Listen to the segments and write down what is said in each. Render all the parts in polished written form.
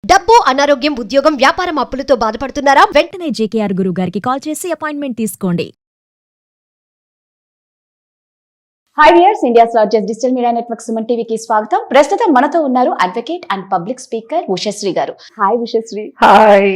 డబ్బు, అనారోగ్యం, ఉద్యోగం, వ్యాపారం అప్పులతో బాధపడుతున్నారా? వెంటనే జేకేఆర్ గురువు గారికి కాల్ చేసి అపాయింట్మెంట్ తీసుకోండి. Hi viewers, India's largest digital media network Suman టీవీకి స్వాగతం. ప్రస్తుతం మనతో ఉన్నారు advocate and public speaker Ushasri గారు. హాయ్ ఉషశ్రీ. హాయ్.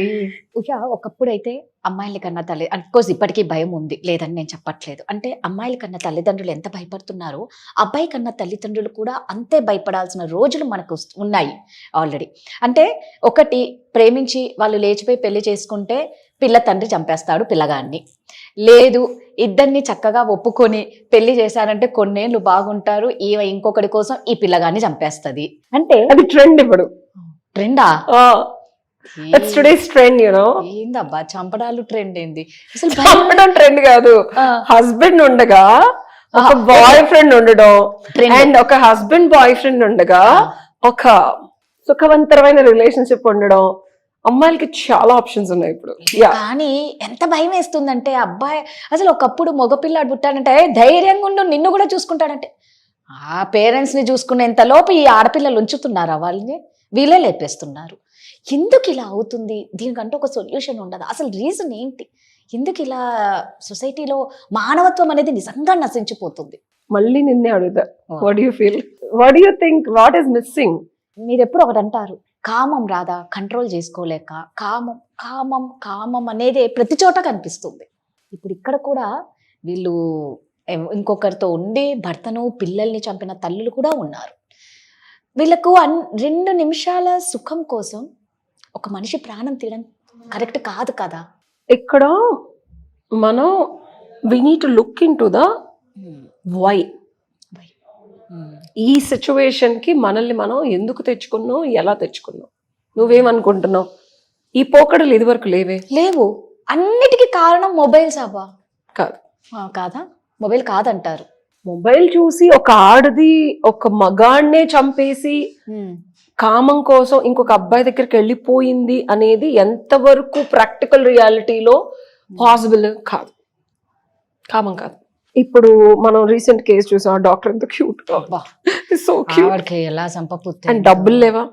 ఉష, ఒకప్పుడైతే అమ్మాయిల కన్నా తల్లి, అఫ్కోర్స్ ఇప్పటికీ భయం ఉంది, లేదని నేను చెప్పట్లేదు. అంటే అమ్మాయిల కన్నా తల్లిదండ్రులు ఎంత భయపడుతున్నారో అబ్బాయి కన్నా తల్లిదండ్రులు కూడా అంతే భయపడాల్సిన రోజులు మనకు ఉన్నాయి ఆల్రెడీ. అంటే ఒకటి, ప్రేమించి వాళ్ళు లేచిపోయి పెళ్లి చేసుకుంటే పిల్ల తండ్రి చంపేస్తాడు పిల్లగాన్ని. లేదు, ఇద్దరిని చక్కగా ఒప్పుకొని పెళ్లి చేశారంటే కొన్నేళ్ళు బాగుంటారు, ఇంకొకటి కోసం ఈ పిల్లగాన్ని చంపేస్తుంది. అంటే అది ట్రెండ్ ఇప్పుడు. ట్రెండా? That's today's trend, you know. ఏందబ్బా చంపడాలు ట్రెండ్ ఏంది అసలు? చంపడం ట్రెండ్ కాదు, హస్బెండ్ ఉండగా ఒక బాయ్ ఫ్రెండ్ ఉండడం, అండ్ ఒక హస్బెండ్ బాయ్ ఫ్రెండ్ ఉండగా ఒక సుఖవంతరమైన రిలేషన్షిప్ ఉండడం. అమ్మాయిలకి చాలా ఆప్షన్స్ ఉన్నాయి ఇప్పుడు. కానీ ఎంత భయం వేస్తుందంటే, అబ్బాయి అసలు ఒకప్పుడు మగపిల్లాడు పుట్టాడంటే ధైర్యంగా ఉండు, నిన్ను కూడా చూసుకుంటాడంటే, ఆ పేరెంట్స్ ని చూసుకునేంత లోపు ఈ ఆడపిల్లలు ఉంచుతున్నారా? వాళ్ళని వీళ్ళే లేపేస్తున్నారు. ఎందుకు ఇలా అవుతుంది? దీనికంటే ఒక సొల్యూషన్ ఉండదు. అసలు రీజన్ ఏంటి? ఎందుకు ఇలా సొసైటీలో మానవత్వం అనేది నిజంగా నశించిపోతుంది? మళ్ళీ నిన్నే అడుగుతా, what you feel, what you think, what is missing? మీరు ఎప్పుడు ఒకటి అంటారు, కామం రాదా కంట్రోల్ చేసుకోలేక. కామం కామం కామం అనేది ప్రతి చోట కనిపిస్తుంది. ఇప్పుడు ఇక్కడ కూడా వీళ్ళు ఇంకొకరితో ఉండి భర్తను పిల్లల్ని చంపిన తల్లులు కూడా ఉన్నారు. వీళ్ళకు 2 నిమిషాల సుఖం కోసం ఒక మనిషి ప్రాణం తీయడం కరెక్ట్ కాదు కదా. ఇక్కడ మనం we need to look into the why. ఈ సిచ్యువేషన్ కి మనల్ని మనం ఎందుకు తెచ్చుకున్నాం, ఎలా తెచ్చుకున్నాం? నువ్వేమనుకుంటున్నావు? ఈ పోకడలు ఇది వరకు లేవు. అన్నిటికీ కారణం మొబైల్స్ అబ్బా. కాదు. కాదా? మొబైల్ కాదంటారు. మొబైల్ చూసి ఒక ఆడది ఒక మగాడినే చంపేసి కామం కోసం ఇంకొక అబ్బాయి దగ్గరికి వెళ్ళిపోయింది అనేది ఎంతవరకు ప్రాక్టికల్ రియాలిటీలో పాసిబుల్? కాదు, కామం కాదు. ఇప్పుడు మనం రీసెంట్ కేసు చూసాం, డాక్టర్ ఎంత క్యూట్, సో క్యూట్, ఎలా అండ్ డబ్బులు లేవా,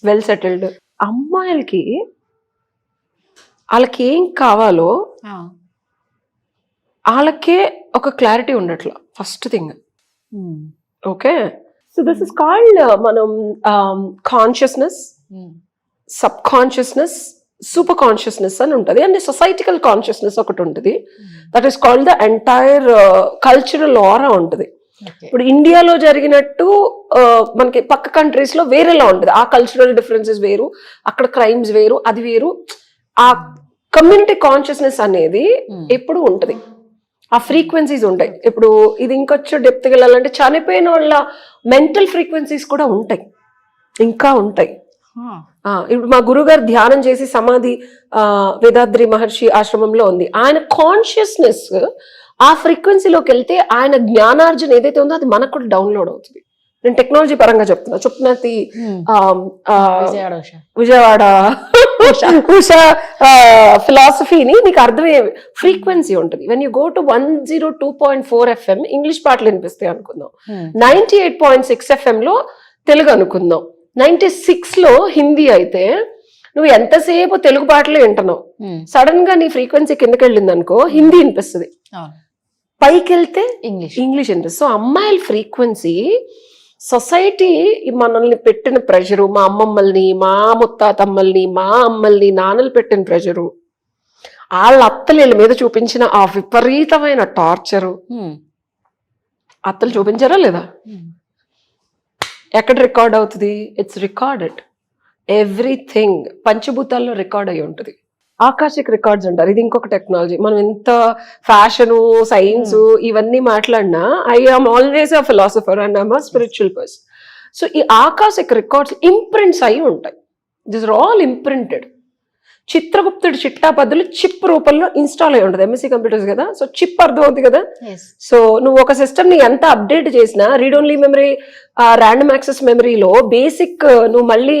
వెల్ సెటిల్డ్. అమ్మాయిలకి వాళ్ళకి ఏం కావాలో వాళ్ళకే ఒక క్లారిటీ ఉండట్లా, first thing. Okay, so this is called మనం consciousness, sub consciousness, super consciousness అని ఉంటుంది, అండ్ సొసైటికల్ కాన్షియస్నెస్ ఒకటి ఉంటుంది. That is called the entire cultural aura ఉంటుంది. ఇప్పుడు ఇండియాలో జరిగినట్టు మనకి పక్క కంట్రీస్ లో వేరేలా ఉంటుంది. ఆ కల్చరల్ డిఫరెన్సెస్ వేరు, అక్కడ క్రైమ్స్ వేరు, అది వేరు. ఆ కమ్యూనిటీ కాన్షియస్నెస్ అనేది ఎప్పుడు ఉంటుంది, ఆ ఫ్రీక్వెన్సీస్ ఉంటాయి. ఇప్పుడు ఇది ఇంకొచ్చే డెప్త్కి వెళ్ళాలంటే చనిపోయిన వాళ్ళ మెంటల్ ఫ్రీక్వెన్సీస్ కూడా ఉంటాయి, ఇంకా ఉంటాయి. ఇప్పుడు మా గురువు గారు ధ్యానం చేసి సమాధి వేదాద్రి మహర్షి ఆశ్రమంలో ఉంది. ఆయన కాన్షియస్నెస్ ఆ ఫ్రీక్వెన్సీలోకి వెళ్తే ఆయన జ్ఞానార్జన ఏదైతే ఉందో అది మనకు కూడా డౌన్లోడ్ అవుతుంది. నేను టెక్నాలజీ పరంగా చెప్తున్నది విజయవాడ ఉషా ఫిలాసఫీని నీకు అర్థమయ్యే ఫ్రీక్వెన్సీ ఉంటుంది. When you go to 102.4 FM English పాటలు వినిపిస్తాయి అనుకుందాం, 98.6 FM లో తెలుగు అనుకుందాం, 96 లో హిందీ అయితే నువ్వు ఎంతసేపు తెలుగు పాటలు వింటున్నావు, సడన్ గా నీ ఫ్రీక్వెన్సీ కిందకి వెళ్ళింది అనుకో హిందీ వినిపిస్తుంది, పైకి వెళ్తే ఇంగ్లీష్ వినిపిస్తుంది. సో అమ్మాయిల ఫ్రీక్వెన్సీ సొసైటీ మనల్ని పెట్టిన ప్రెషరు, మా అమ్మమ్మల్ని, మా ముత్తాతమ్మల్ని, మా అమ్మల్ని, నాన్నలు పెట్టిన ప్రెషరు, వాళ్ళ అత్తల మీద చూపించిన ఆ విపరీతమైన టార్చరు. అత్తలు చూపించారా లేదా? ఎక్కడ రికార్డ్ అవుతుంది? It's recorded. ఎవ్రీథిం్ పంచభూతాల్లో రికార్డ్ అయి ఉంటుంది. ఆకాశిక్ రికార్డ్స్ అంటారు, ఇది ఇంకొక టెక్నాలజీ. మనం ఎంత ఫ్యాషను, సైన్స్ ఇవన్నీ మాట్లాడినా I am always a philosopher and I'm a spiritual person. So ఈ ఆకాశిక్ రికార్డ్స్ ఇంప్రింట్స్ అయి ఉంటాయి. This are all imprinted. చిత్రగుప్తుడి చిట్టాపద్దులు చిప్ రూపంలో ఇన్స్టాల్ అయి ఉంటుంది. ఎంఎస్సీ కంప్యూటర్స్ కదా, సో చిప్ అర్థం అవుతుంది కదా. సో నువ్వు ఒక సిస్టమ్ ని ఎంత అప్డేట్ చేసినా read only memory, random access మెమరీలో బేసిక్ నువ్వు మళ్ళీ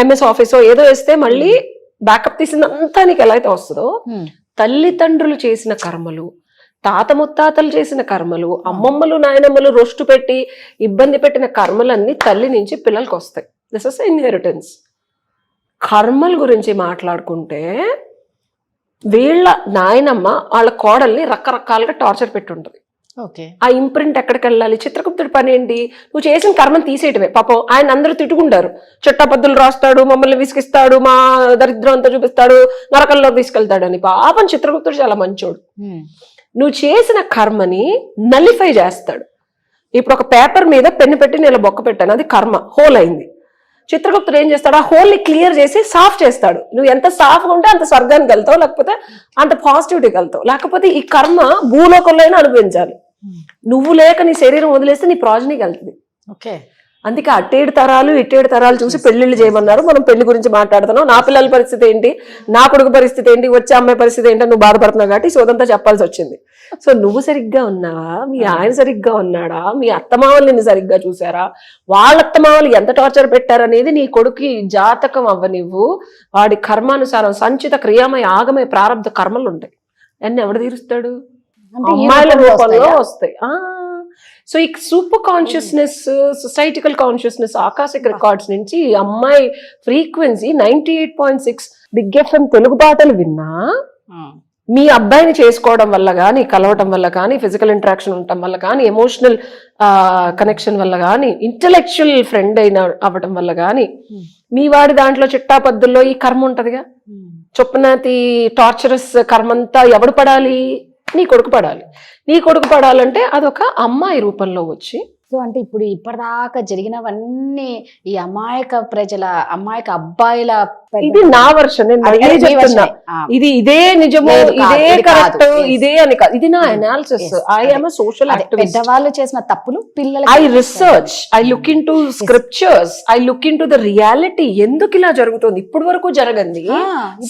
ఎంఎస్ ఆఫీసో ఏదో వేస్తే మళ్ళీ బ్యాకప్ తీసిందంతా నీకు ఎలా అయితే వస్తుందో, తల్లిదండ్రులు చేసిన కర్మలు, తాత ముత్తాతలు చేసిన కర్మలు, అమ్మమ్మలు నాయనమ్మలు రొస్టు పెట్టి ఇబ్బంది పెట్టిన కర్మలన్నీ తల్లి నుంచి పిల్లలకి వస్తాయి. This is inheritance. కర్మల గురించి మాట్లాడుకుంటే వీళ్ళ నాయనమ్మ వాళ్ళ కోడల్ని రకరకాలుగా టార్చర్ పెట్టుంటది. ఓకే. ఆ ఇంప్రింట్ ఎక్కడికి వెళ్ళాలి? చిత్రగుప్తుడి పని ఏంటి? నువ్వు చేసిన కర్మను తీసేయటమే. పాపం ఆయన అందరూ తిట్టుకుంటారు, చట్టపద్దులు రాస్తాడు, మమ్మల్ని విసిగిస్తాడు, మా దరిద్రం అంతా చూపిస్తాడు, నరకంలో తీసుకెళ్తాడు అని. పాపం చిత్రగుప్తుడు చాలా మంచోడు. నువ్వు చేసిన కర్మని నలిఫై చేస్తాడు. ఇప్పుడు ఒక పేపర్ మీద పెన్ను పెట్టి నేను బొక్క పెట్టాను, అది కర్మ, హోల్ అయింది. చిత్రగుప్తుడు ఏం చేస్తాడు? ఆ హోల్ ని క్లియర్ చేసి సాఫ్ చేస్తాడు. నువ్వు ఎంత సాఫ్గా ఉంటే అంత స్వర్గానికి వెళ్తావు, లేకపోతే అంత పాజిటివిటీకి వెళ్తావు. లేకపోతే ఈ కర్మ భూలోకంలో అయినా అనుభవించాలి. నువ్వు లేక నీ శరీరం వదిలేస్తే నీ ప్రాజనీకి వెళ్తుంది. ఓకే. అందుకే అట్టేడు తరాలు ఇట్టేడు తరాలు చూసి పెళ్లిళ్ళు చేయమన్నారు. మనం పెళ్లి గురించి మాట్లాడుతున్నాం. నా పిల్లల పరిస్థితి ఏంటి, నా కొడుకు పరిస్థితి ఏంటి, వచ్చే అమ్మాయి పరిస్థితి ఏంటి నువ్వు బాధపడుతున్నావు కాబట్టి సోదంతా చెప్పాల్సి వచ్చింది. సో నువ్వు సరిగ్గా ఉన్నావా, మీ ఆయన సరిగ్గా ఉన్నాడా, మీ అత్తమావలు నిన్ను సరిగ్గా చూసారా, వాళ్ళ అత్తమావలు ఎంత టార్చర్ పెట్టారనేది నీ కొడుకు జాతకం అవ్వనివ్వు. వాడి కర్మానుసారం సంచిత క్రియామయ ఆగమయ ప్రారంభ కర్మలు ఉంటాయి. అన్ని ఎవడు తీరుస్తాడు? అమ్మాయిల రూపంలో వస్తాయి. సో ఈ సూపర్ కాన్షియస్నెస్, సొసైటికల్ కాన్షియస్నెస్, ఆకాశిక రికార్డ్స్ నుంచి ఈ అమ్మాయి ఫ్రీక్వెన్సీ 98.6 బిగ్ ఎఫ్ఎం తెలుగు పాటలు విన్నా మీ అబ్బాయిని చేసుకోవడం వల్ల కానీ, కలవటం వల్ల కానీ, ఫిజికల్ ఇంటరాక్షన్ ఉండటం వల్ల కానీ, ఎమోషనల్ కనెక్షన్ వల్ల కానీ, ఇంటలెక్చువల్ ఫ్రెండ్ అవ్వటం వల్ల కానీ, మీ వాడి దాంట్లో చిట్టాపద్దుల్లో ఈ కర్మ ఉంటదిగా. చొప్పునాతి టార్చరస్ కర్మంతా ఎవడు పడాలి? నీ కొడుకు పడాలి. నీ కొడుకు పడాలంటే అదొక అమ్మాయి రూపంలో వచ్చి. సో అంటే ఇప్పుడు ఇప్పటిదాకా జరిగినవన్నీ ఈ అమాయక ప్రజల, అమాయక అబ్బాయిల, ఇది నా వర్షన్, నేను మళ్ళీ చెప్తున్నా. ఇదే నిజము, ఇదే కరెక్ట్, ఇదే అని కాదు. ఇది నా analysis. I am a social activist. పెద్దవాళ్ళు చేసిన తప్పులు పిల్లలు, I research, I look in to scriptures, I look into the reality. ఎందుకు ఇలా జరుగుతుంది? ఇప్పటి వరకు జరగంది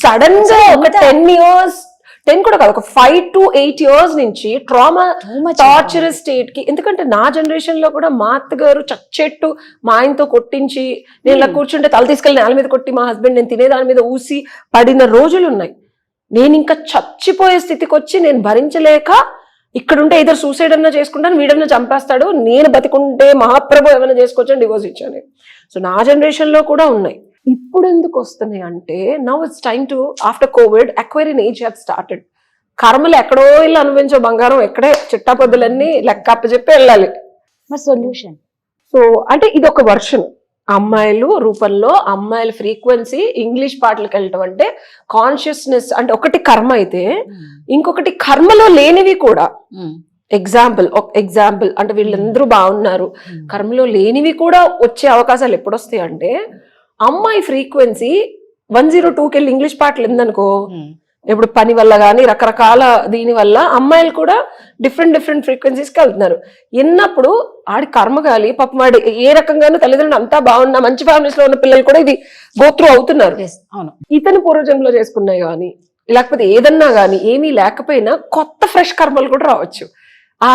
సడన్ గా ఒక 10 years, 10 కూడా కాదు, ఒక 5 to 8 years నుంచి ట్రామా టార్చర్ స్టేట్ కి. ఎందుకంటే నా జనరేషన్ లో కూడా మా అత్తగారు చచ్చెట్టు మా ఆయనతో కొట్టించి, నేను ఇలా కూర్చుంటే తల తీసుకెళ్ళి నేల మీద కొట్టి, మా హస్బెండ్ నేను తినే దాని మీద ఊసి పడిన రోజులు ఉన్నాయి. నేను ఇంకా చచ్చిపోయే స్థితికి వచ్చి నేను భరించలేక ఇక్కడుంటే ఇద్దరు సూసైడ్ అన్నా చేసుకుంటాను, వీడన్నా చంపేస్తాడు, నేను బతికుంటే మహాప్రభు ఏమైనా చేసుకోవచ్చని డివోర్స్ ఇచ్చాను. సో నా జనరేషన్ లో కూడా ఉన్నాయి. ఇప్పుడు ఎందుకు వస్తున్నాయి అంటే, now it's time to, after Covid acquiring age have started. కర్మలు ఎక్కడో ఇల్లు అనుభవించే బంగారం ఎక్కడే చిట్టాపొద్దులన్నీ లెక్క అప్పచెప్పి వెళ్ళాలి. సొల్యూషన్. సో అంటే ఇది ఒక వర్షన్. అమ్మాయిలు రూపంలో అమ్మాయిల ఫ్రీక్వెన్సీ ఇంగ్లీష్ పాటలకు వెళ్ళటం అంటే కాన్షియస్నెస్. అంటే ఒకటి కర్మ అయితే ఇంకొకటి కర్మలో లేనివి కూడా. ఎగ్జాంపుల్ అంటే వీళ్ళందరూ బాగున్నారు, కర్మలో లేనివి కూడా వచ్చే అవకాశాలు ఎప్పుడు వస్తాయి అంటే, అమ్మాయి ఫ్రీక్వెన్సీ 102కి వెళ్ళి ఇంగ్లీష్ పాటలు ఎందనుకో, ఇప్పుడు పని వల్ల కానీ రకరకాల దీని వల్ల అమ్మాయిలు కూడా డిఫరెంట్ ఫ్రీక్వెన్సీస్కి వెళ్తున్నారు. ఎన్నప్పుడు ఆడి కర్మగాలి పాపం, వాడి ఏ రకంగానూ తల్లిదండ్రులు అంతా బాగున్నా మంచి ఫ్యామిలీస్ లో ఉన్న పిల్లలు కూడా ఇది గోత్రూ అవుతున్నారు. ఇతను పూర్వజన్మలో చేసుకున్నాయి కానీ, లేకపోతే ఏదన్నా కానీ ఏమీ లేకపోయినా కొత్త ఫ్రెష్ కర్మలు కూడా రావచ్చు. ఆ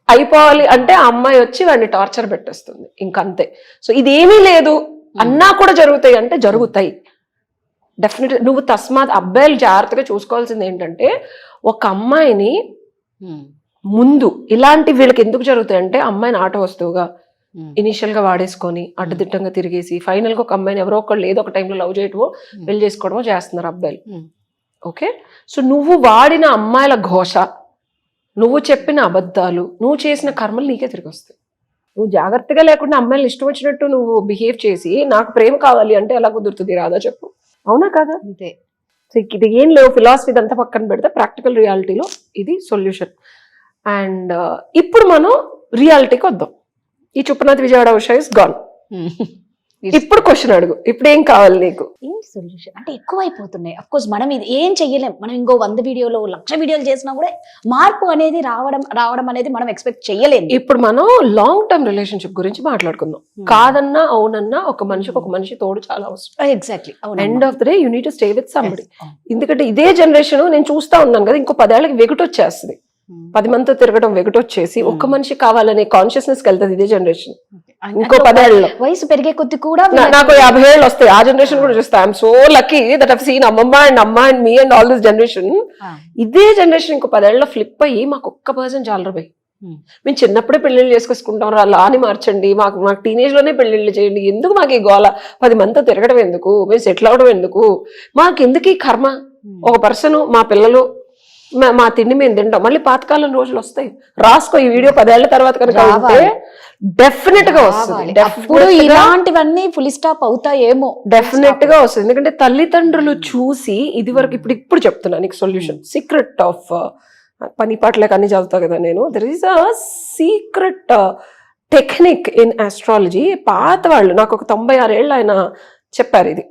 అయిపోవాలి అంటే ఆ అమ్మాయి వచ్చి వాడిని టార్చర్ పెట్టేస్తుంది, ఇంకంతే. సో ఇదేమీ లేదు అన్నా కూడా జరుగుతాయి అంటే జరుగుతాయి డెఫినెట్. నువ్వు తస్మాత్ అబ్బాయిలు జాగ్రత్తగా చూసుకోవాల్సింది ఏంటంటే, ఒక అమ్మాయిని ముందు ఇలాంటి వీళ్ళకి ఎందుకు జరుగుతాయి అంటే, అమ్మాయిని ఆట వస్తువుగా ఇనిషియల్ గా వాడేసుకొని అడ్డదిట్టంగా తిరిగేసి ఫైనల్ గా ఒక అమ్మాయిని ఎవరో ఒకళ్ళు ఏదో ఒక టైంలో లవ్ చేయటమో పెళ్లి చేసుకోవడమో చేస్తున్నారు అబ్బాయిలు. ఓకే, సో నువ్వు వాడిన అమ్మాయిల ఘోష, నువ్వు చెప్పిన అబద్ధాలు, నువ్వు చేసిన కర్మలు నీకే తిరిగి వస్తాయి. నువ్వు జాగ్రత్తగా లేకుండా అమ్మాయిలు ఇష్టం వచ్చినట్టు నువ్వు బిహేవ్ చేసి నాకు ప్రేమ కావాలి అంటే ఎలా కుదురుతుంది? రాదా చెప్పు, అవునా కాదా? అంతే. ఇది ఏం లేవు, ఫిలాసఫీ అంతా పక్కన పెడితే ప్రాక్టికల్ రియాలిటీలో ఇది సొల్యూషన్. అండ్ ఇప్పుడు మనం రియాలిటీకి వద్దాం. ఈ చుప్పనాథ్ విజయవాడ ఉషా ఇస్ గాన్. ఇప్పుడు క్వశ్చన్ అడుగు, ఇప్పుడు ఏం కావాలి నీకు? ఏంటి సొల్యూషన్? అంటే ఎక్కువ అయిపోతున్నాయి. అఫ్ కోర్స్ మనం ఇది ఏం చెయ్యలేం. మనం ఇంకో 100 వీడియోలు 1,00,000 వీడియోలు చేసినా కూడా మార్పు అనేది రావడం అనేది మనం ఎక్స్పెక్ట్ చెయ్యలేము. ఇప్పుడు మనం లాంగ్ టర్మ్ రిలేషన్షిప్ గురించి మాట్లాడుకుందాం. కాదన్నా అవునన్నా ఒక మనిషి తోడు చాలా అవసరం. Exactly. End of the day you need to stay with somebody. ఎందుకంటే ఇదే జనరేషన్ నేను చూస్తా ఉన్నాను కదా, ఇంకో 10 ఏళ్ళకి వెగుటొచ్చేస్తుంది. 10 మందితో తిరగడం వెగుటొచ్చేసి ఒక్క మనిషి కావాలనే కాన్షియస్నెస్ వెళ్తుంది ఇదే జనరేషన్. ఇంకో 10 ఏళ్ళలో వయసు పెరిగే కొద్ది కూడా నాకు 50 ఏళ్ళు వస్తాయి. ఆ జనరేషన్ కూడా చూస్తా. I'm so lucky that I've seen అమ్మ and me and all this generation. ఇదే జనరేషన్ ఇంకో 10 ఏళ్ళలో ఫ్లిప్ అయ్యి మాకు ఒక్క పర్సన్ చాలరు పోయి మేము చిన్నప్పుడే పెళ్లిళ్ళు చేసుకొసుకుంటాం రా, లాని మార్చండి, మాకు టీనేజ్ లోనే పెళ్లిళ్ళు చేయండి, ఎందుకు మాకు ఈ గోల, 10 మందితో తిరగడం ఎందుకు, మేము సెటిల్ అవడం ఎందుకు, మాకు ఎందుకు ఈ కర్మ, ఒక పర్సన్ మా పిల్లలు మా తిండి మేము తింటాం, మళ్ళీ పాతకాలం రోజులు వస్తాయి, రాసుకో ఈ వీడియో 10 ఏళ్ల తర్వాత కనుక డెఫినెట్ గా వస్తుంది. అప్పుడు ఇలాంటివన్నీ ఫుల్ స్టాప్ అవుతాయేమో, డెఫినెట్ గా వస్తుంది. ఎందుకంటే తల్లిదండ్రులు చూసి ఇది వరకు ఇప్పుడు చెప్తున్నా నీకు సొల్యూషన్, సీక్రెట్ ఆఫ్ పని పాటలకు అన్ని చదువుతా కదా నేను, there is a secret technique in astrology. పాత వాళ్ళు నాకు ఒక 96 ఏళ్ళు ఆయన చెప్పారు, ఇది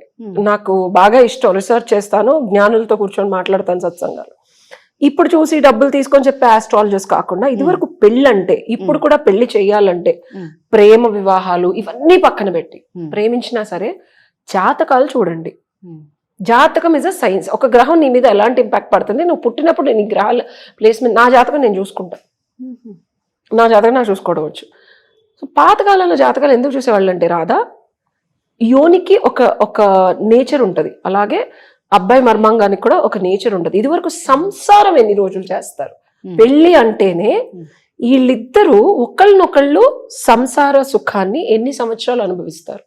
నాకు బాగా ఇష్టం, రీసెర్చ్ చేస్తాను, జ్ఞానులతో కూర్చొని మాట్లాడతాను సత్సంగాలు. ఇప్పుడు చూసి డబ్బులు తీసుకొని చెప్పే ఆస్ట్రాలజర్స్ కాకుండా ఇది వరకు పెళ్ళంటే, ఇప్పుడు కూడా పెళ్లి చెయ్యాలంటే ప్రేమ వివాహాలు ఇవన్నీ పక్కన పెట్టి, ప్రేమించినా సరే జాతకాలు చూడండి. జాతకం ఇస్ అ సైన్స్. ఒక గ్రహం నీ మీద ఎలాంటి ఇంపాక్ట్ పడుతుంది, నువ్వు పుట్టినప్పుడు నేను ఈ గ్రహాల ప్లేస్మెంట్, నా జాతకం నేను చూసుకుంటా, నా జాతకం నాకు చూసుకోవడం వచ్చు. సో పాతకాలంలో జాతకాలు ఎందుకు చూసేవాళ్ళు అంటే రాధా, యోనికి ఒక నేచర్ ఉంటుంది, అలాగే అబ్బాయి మర్మాంగానికి కూడా ఒక నేచర్ ఉంటుంది. ఇది వరకు సంసారం ఎన్ని రోజులు చేస్తారు, పెళ్లి అంటేనే వీళ్ళిద్దరూ ఒకళ్ళనొకళ్ళు సంసార సుఖాన్ని ఎన్ని సంవత్సరాలు అనుభవిస్తారు.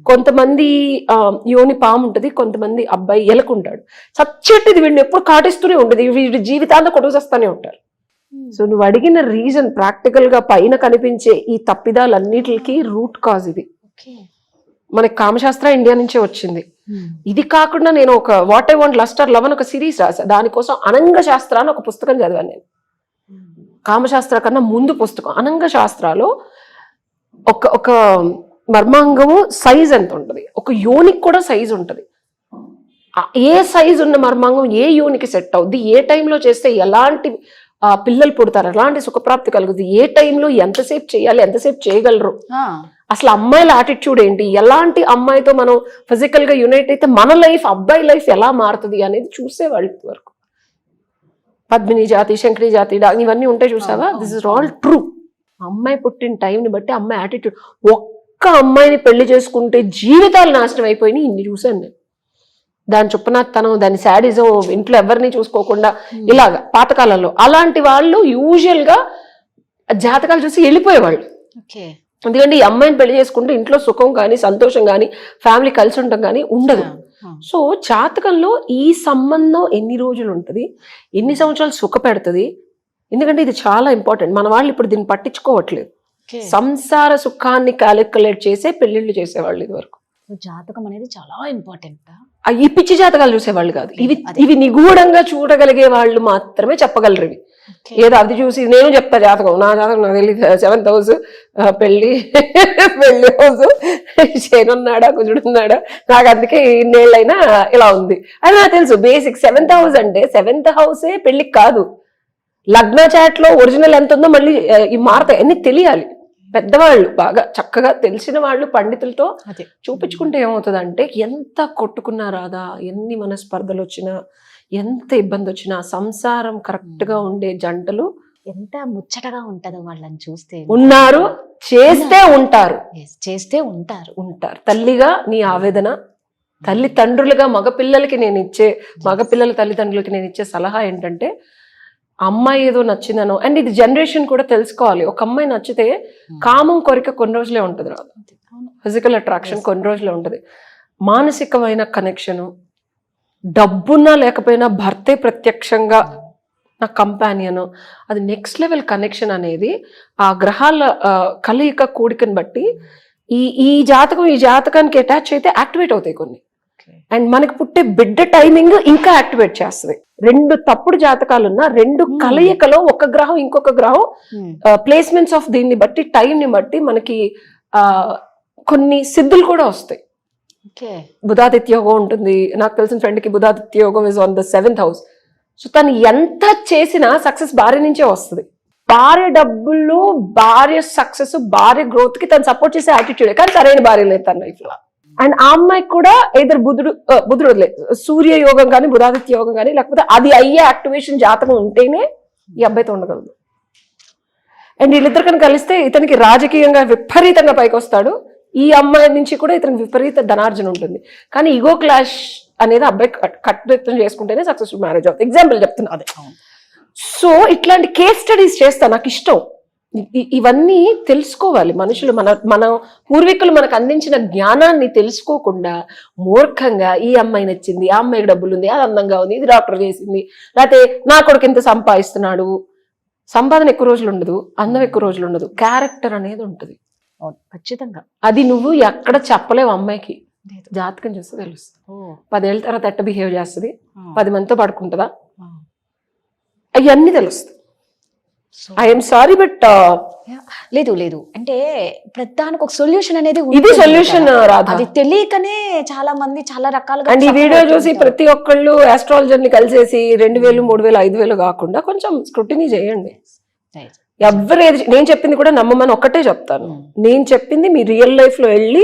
కొంతమంది యోని పాము ఉంటది, కొంతమంది అబ్బాయి ఎలకుంటాడు, చచ్చేటిది వీడిని ఎప్పుడు కాటిస్తూనే ఉంటుంది, వీడి జీవితాంతా కొట్టుకొస్తానే ఉంటారు. సో నువ్వు అడిగిన రీజన్ ప్రాక్టికల్ గా పైన కనిపించే ఈ తప్పిదాలన్నిటికి రూట్ కాజ్ ఇది. మనకి కామశాస్త్ర ఇండియా నుంచే వచ్చింది. ఇది కాకుండా నేను ఒక what I want lust or love అని ఒక సిరీస్ రాసా, దానికోసం అనంగ శాస్త్ర అని ఒక పుస్తకం చదివాను నేను. కామశాస్త్ర కన్నా ముందు పుస్తకం. అనంగ శాస్త్రాలో ఒక మర్మాంగము సైజ్ ఎంత ఉంటుంది, ఒక యోనికి కూడా సైజ్ ఉంటుంది. ఏ సైజ్ ఉన్న మర్మాంగం ఏ యోనికి సెట్ అవుద్ది, ఏ టైంలో చేస్తే ఎలాంటి పిల్లలు పుడతారు, ఎలాంటి సుఖప్రాప్తి కలుగుతుంది, ఏ టైంలో ఎంతసేపు చేయాలి, ఎంతసేపు చేయగలరు, అసలు అమ్మాయిల యాటిట్యూడ్ ఏంటి, ఎలాంటి అమ్మాయితో మనం ఫిజికల్ గా యునైట్ అయితే మన లైఫ్, అబ్బాయి లైఫ్ ఎలా మారుతుంది అనేది చూసేవాళ్ళు వరకు. పద్మిని జాతి, శంకరి జాతి ఇవన్నీ ఉంటాయి చూసావా, దిస్ ఇస్ ఆల్ ట్రూ. అమ్మాయి పుట్టిన టైంని బట్టి అమ్మాయి యాటిట్యూడ్. ఒక్క అమ్మాయిని పెళ్లి చేసుకుంటే జీవితాలు నాశనం అయిపోయినాయి, ఇన్ని చూశాను నేను. దాని చుప్పనాతనం, దాని శాడిజం, ఇంట్లో ఎవరిని చూసుకోకుండా ఇలాగా పాతకాలంలో. అలాంటి వాళ్ళు యూజువల్ గా జాతకాలు చూసి వెళ్ళిపోయేవాళ్ళు. ఎందుకంటే ఈ అమ్మాయిని పెళ్లి చేసుకుంటే ఇంట్లో సుఖం కానీ, సంతోషం కానీ, ఫ్యామిలీ కలిసి ఉండటం కానీ ఉండదు. సో జాతకంలో ఈ సంబంధం ఎన్ని రోజులు ఉంటుంది, ఎన్ని సంవత్సరాలు సుఖ పెడుతుంది, ఎందుకంటే ఇది చాలా ఇంపార్టెంట్. మన వాళ్ళు ఇప్పుడు దీన్ని పట్టించుకోవట్లేదు. సంసార సుఖాన్ని క్యాలిక్యులేట్ చేసే పెళ్లిళ్ళు చేసేవాళ్ళు ఇది వరకు. జాతకం అనేది చాలా ఇంపార్టెంట్. ఈ పిచ్చి జాతకాలు చూసేవాళ్ళు కాదు, ఇవి నిగూఢంగా చూడగలిగే వాళ్ళు మాత్రమే చెప్పగలరు ఇవి. ఏదో అది చూసి నేను చెప్తా జాతకం, నా జాతకం నాకు తెలియదు, 7th house పెళ్లి హౌస్, శనున్నాడా కుజుడున్నాడా, నాకు అందుకే ఇన్నేళ్ళైనా ఇలా ఉంది అది నాకు తెలుసు. బేసిక్ 7th house అంటే 7th house పెళ్లికి కాదు, లగ్న చాట్ లో ఒరిజినల్ ఎంత ఉందో మళ్ళీ ఈ మారతాయి అన్ని తెలియాలి. పెద్దవాళ్ళు బాగా చక్కగా తెలిసిన వాళ్ళు పండితులతో చూపించుకుంటే ఏమవుతుందంటే, ఎంత కొట్టుకున్నా రాదా, ఎన్ని మనస్పర్ధలు వచ్చినా, ఎంత ఇబ్బంది వచ్చినా, సంసారం కరెక్ట్ గా ఉండే జంటలు ఎంత ముచ్చటగా ఉంటదో వాళ్ళని చూస్తే. ఉన్నారు, చేస్తే ఉంటారు, చేస్తే ఉంటారు. తల్లిగా నీ ఆవేదన, తల్లిదండ్రులుగా మగపిల్లలకి మగపిల్లల తల్లిదండ్రులకి నేను ఇచ్చే సలహా ఏంటంటే, అమ్మాయి ఏదో నచ్చిందనో, అండ్ ఇది జనరేషన్ కూడా తెలుసుకోవాలి. ఒక అమ్మాయి నచ్చితే కామం కోరిక కొన్ని రోజులే ఉంటుంది రాదు, ఫిజికల్ అట్రాక్షన్ కొన్ని రోజులే ఉంటుంది. మానసికమైన కనెక్షను, డబ్బున్నా లేకపోయినా భర్తే ప్రత్యక్షంగా నా కంపానియన్, అది నెక్స్ట్ లెవెల్ కనెక్షన్ అనేది ఆ గ్రహాల కలయిక కూడికని బట్టి ఈ జాతకానికి అటాచ్ అయితే యాక్టివేట్ అవుతాయి కొన్ని. అండ్ మనకి పుట్టే బిడ్డ టైమింగ్ ఇంకా యాక్టివేట్ చేస్తుంది. 2 తప్పుడు జాతకాలున్నా 2 కలయికలో ఒక గ్రహం ఇంకొక గ్రహం ప్లేస్మెంట్స్ ఆఫ్ దీన్ని బట్టి, టైంని బట్టి మనకి కొన్ని సిద్ధులు కూడా వస్తాయి. బుధాదిత్య యోగం ఉంటుంది, నాకు తెలిసిన ఫ్రెండ్ కి బుధాదిత్య యోగం is on the 7th house. So తను ఎంత చేసినా సక్సెస్ భార్య నుంచే వస్తుంది. భార్య డబ్బులు, భార్య సక్సెస్, భార్య గ్రోత్ కి తను సపోర్ట్ చేసే యాటిట్యూడ్, కానీ సరైన భార్య లేదు తన లైఫ్ లో. అండ్ ఆ అమ్మాయికి కూడా ఇద్దరు బుధుడు సూర్య యోగం కానీ, బుధాదిత్య యోగం కానీ, లేకపోతే అది అయ్యే యాక్టివేషన్ జాతకం ఉంటేనే ఈ అబ్బాయితో ఉండగలదు. అండ్ వీళ్ళిద్దరు కనుక కలిస్తే ఇతనికి రాజకీయంగా విపరీతంగా పైకి వస్తాడు, ఈ అమ్మాయి నుంచి కూడా ఇతనికి విపరీత ధనార్జన ఉంటుంది. కానీ ఈగో క్లాష్ అనేది అబ్బాయి కట్టుదిట్టం చేసుకుంటేనే సక్సెస్ఫుల్ మ్యారేజ్ అవుతుంది. ఎగ్జాంపుల్ చెప్తున్నా అదే. సో ఇట్లాంటి కేస్ స్టడీస్ చేస్తా, నాకు ఇష్టం. ఇవన్నీ తెలుసుకోవాలి మనుషులు. మన పూర్వీకులు మనకు అందించిన జ్ఞానాన్ని తెలుసుకోకుండా మూర్ఖంగా ఈ అమ్మాయి నచ్చింది, ఆ అమ్మాయికి డబ్బులు ఉంది, అది అందంగా ఉంది, ఇది డాక్టర్ చేసింది, లేకపోతే నా కొడుకు ఎంత సంపాదిస్తున్నాడు. సంపాదన ఎక్కువ రోజులు ఉండదు, అందం ఎక్కువ రోజులు ఉండదు, క్యారెక్టర్ అనేది ఉంటుంది. ఖచ్చితంగా అది నువ్వు ఎక్కడ చెప్పలేవు. అమ్మాయికి జాతకం చూస్తే తెలుస్తుంది. 10 ఏళ్ళ తర్వాత ఎట్ట బిహేవ్ చేస్తుంది, 10 మందితో పడుకుంటుందా, అవన్నీ తెలుస్తుంది. ఐఎమ్ సారీ బట్ లేదు లేదు అంటే ప్రతిదానికి ఒక సొల్యూషన్ అనేది ఇది ఉంటుంది సొల్యూషన్ కదా. రాదు. అది తెలియకనే చాలా మంది చాలా రకాలుగా అండ్ ఈ suffer వీడియో చూసి అవుతుంటారు. ప్రతి ఒక్కళ్ళు ఆస్ట్రాలజర్ ని కలిసేసి 2000, 3000, 5000 కాకుండా కొంచెం స్క్రూటినీ చేయండి. Right. ఎవరేది నేను చెప్పింది కూడా నమ్మమని ఒక్కటే చెప్తాను. నేను చెప్పింది మీ రియల్ లైఫ్ లో వెళ్ళి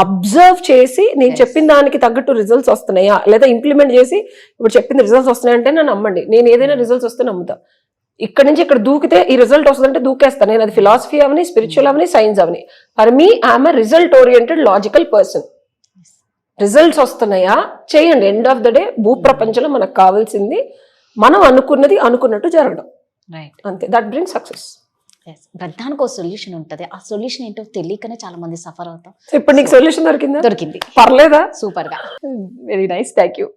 అబ్జర్వ్ చేసి నేను చెప్పిన దానికి తగ్గట్టు రిజల్ట్స్ వస్తున్నాయా లేదా ఇంప్లిమెంట్ చేసి ఇప్పుడు చెప్పింది రిజల్ట్స్ వస్తున్నాయంటే నేను నమ్మండి. నేను ఏదైనా రిజల్ట్స్ వస్తే నమ్ముతా. ఇక్కడ నుంచి ఇక్కడ దూకితే ఈ రిజల్ట్ వస్తుందంటే దూకేస్తాను. నేను అది philosophy Avani, spiritual Avani, science Avani. For me I'm a result oriented logical person. Results వస్తున్నాయా చేయండి. ఎండ్ ఆఫ్ ద డే భూప్రపంచంలో మనకు కావాల్సింది మనం అనుకున్నది అనుకున్నట్టు జరగడం. Right. అంతే. That bring success. Yes. ప్రతిదానికి ఒక సొల్యూషన్ ఉంటది. ఆ సొల్యూషన్ ఏంటో తెలియకనే చాలా మంది సఫర్ అవుతాం. ఇప్పుడు నీకు సొల్యూషన్ దొరికిందా? దొరికింది. పర్లేదా? సూపర్ గా. Very nice. Thank you.